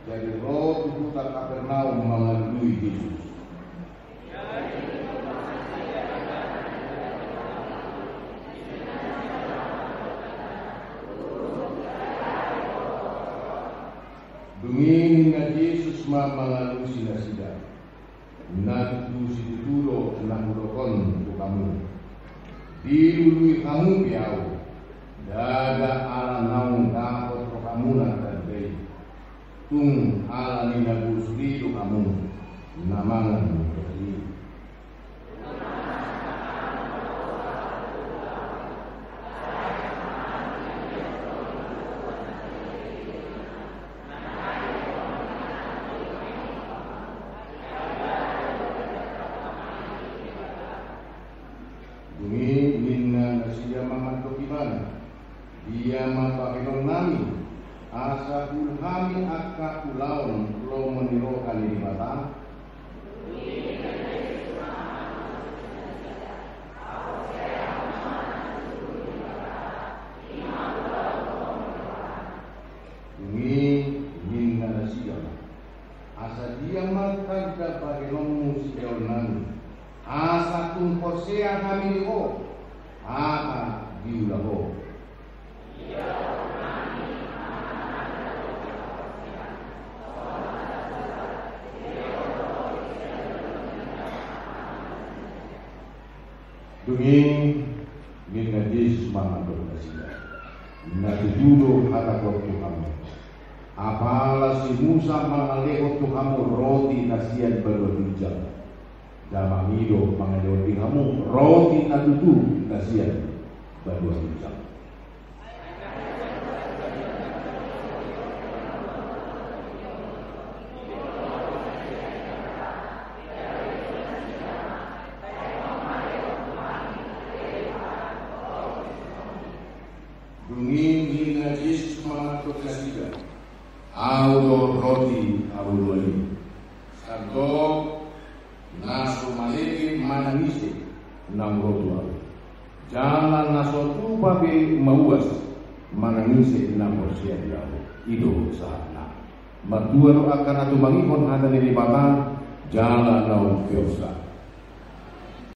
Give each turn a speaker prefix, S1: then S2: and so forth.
S1: jadi roh di kota Kapernaum melalui Yesus. Dungin na Yesus melalui sida-sida. Natu situturo nahurokon tu kamu. Dilului kamu piau. Daga ala naung takot pro kamu nagtagay. Tung ala ni nagusri tu kamu. Namangan kasi. Dia mapakinon nami asa kulhami akka kulaon lo meniro kali di mata ini minna nasiya asa dia makagda pakinon musiol nami asa kun kosea kami ko diulaho. Dungin minna Yesus mangador kasih. Natududo hatakot kamu. Apala si Musa mangalekot kamu roti kasihan berwajib. Damang hidup mangador kamu roti natudu kasihan berwajib. Dungin na Yesus mangador kasih. Audo roti audo ali. Sardo naso maleke mananise nang rotua. Jalan naso tuba be mauas mananise nang porsia diao. Ido sana. Matua akan atu mangikon hada ni bata jalan nau kiosa.